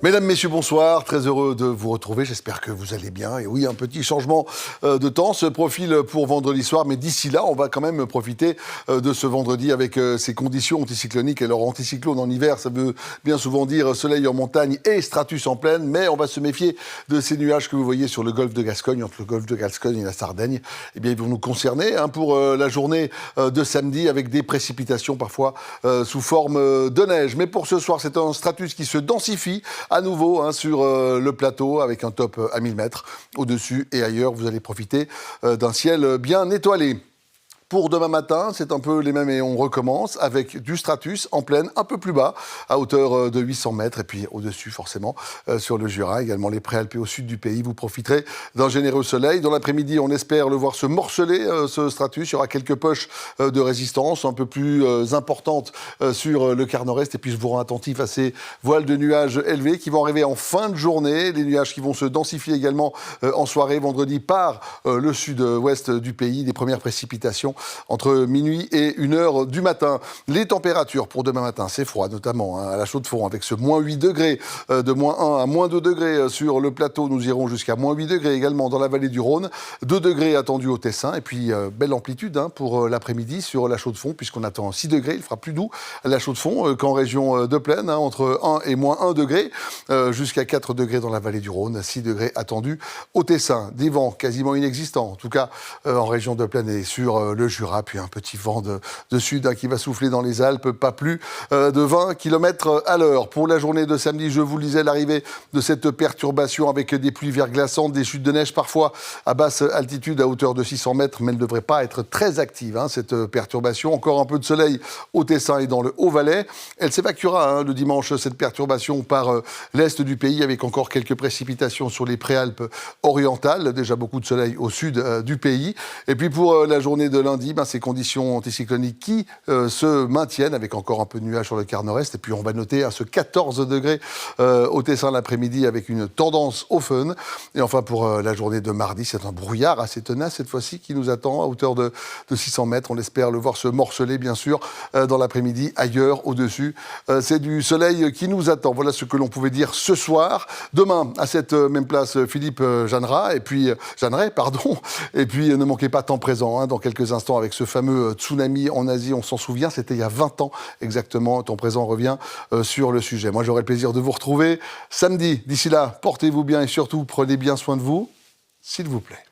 Mesdames, Messieurs, bonsoir. Très heureux de vous retrouver. J'espère que vous allez bien. Et oui, un petit changement de temps se profile pour vendredi soir. Mais d'ici là, on va quand même profiter de ce vendredi avec ces conditions anticycloniques. Alors, anticyclone en hiver, ça veut bien souvent dire soleil en montagne et stratus en plaine. Mais on va se méfier de ces nuages que vous voyez sur le golfe de Gascogne, entre le golfe de Gascogne et la Sardaigne. Eh bien, ils vont nous concerner pour la journée de samedi avec des précipitations parfois sous forme de neige. Mais pour ce soir, c'est un stratus qui se densifie à nouveau sur le plateau avec un top à 1000 mètres au-dessus et ailleurs. Vous allez profiter d'un ciel bien étoilé. Pour demain matin, c'est un peu les mêmes et on recommence avec du stratus en plaine un peu plus bas, à hauteur de 800 mètres. Et puis au-dessus, forcément, sur le Jura, également les Préalpes au sud du pays. Vous profiterez d'un généreux soleil. Dans l'après-midi, on espère le voir se morceler, ce stratus. Il y aura quelques poches de résistance un peu plus importantes sur le quart nord-est. Et puis je vous rends attentif à ces voiles de nuages élevés qui vont arriver en fin de journée. Les nuages qui vont se densifier également en soirée, vendredi, par le sud-ouest du pays. Des premières précipitations entre minuit et 1h du matin. Les températures pour demain matin, c'est froid, notamment à la Chaux-de-Fonds, avec ce moins 8 degrés, de moins 1 à moins 2 degrés sur le plateau. Nous irons jusqu'à moins 8 degrés également dans la vallée du Rhône. 2 degrés attendus au Tessin. Et puis, belle amplitude pour l'après-midi sur la Chaux-de-Fonds, puisqu'on attend 6 degrés. Il fera plus doux à la Chaux-de-Fonds qu'en région de plaine, entre 1 et moins 1 degré, jusqu'à 4 degrés dans la vallée du Rhône. 6 degrés attendus au Tessin. Des vents quasiment inexistants, en tout cas en région de plaine et sur le Jura, puis un petit vent de sud qui va souffler dans les Alpes, pas plus de 20 km à l'heure. Pour la journée de samedi, je vous le disais, l'arrivée de cette perturbation avec des pluies verglaçantes, des chutes de neige parfois à basse altitude, à hauteur de 600 mètres, mais elle ne devrait pas être très active, cette perturbation. Encore un peu de soleil au Tessin et dans le Haut-Valais. Elle s'évacuera le dimanche, cette perturbation, par l'est du pays, avec encore quelques précipitations sur les Préalpes orientales. Déjà beaucoup de soleil au sud du pays. Et puis pour la journée de lundi, ces conditions anticycloniques qui se maintiennent avec encore un peu de nuages sur le quart nord-est. Et puis on va noter ce 14 degrés au Tessin l'après-midi avec une tendance au fun. Et enfin pour la journée de mardi, c'est un brouillard assez tenace cette fois-ci qui nous attend à hauteur de 600 mètres. On espère le voir se morceler bien sûr dans l'après-midi. Ailleurs, au-dessus, c'est du soleil qui nous attend. Voilà ce que l'on pouvait dire ce soir. Demain, à cette même place, Philippe Jeanneret. Et puis ne manquez pas temps présent dans quelques instants avec ce fameux tsunami en Asie, on s'en souvient, c'était il y a 20 ans exactement. Temps présent revient sur le sujet. Moi, j'aurai le plaisir de vous retrouver samedi. D'ici là, portez-vous bien et surtout, prenez bien soin de vous, s'il vous plaît.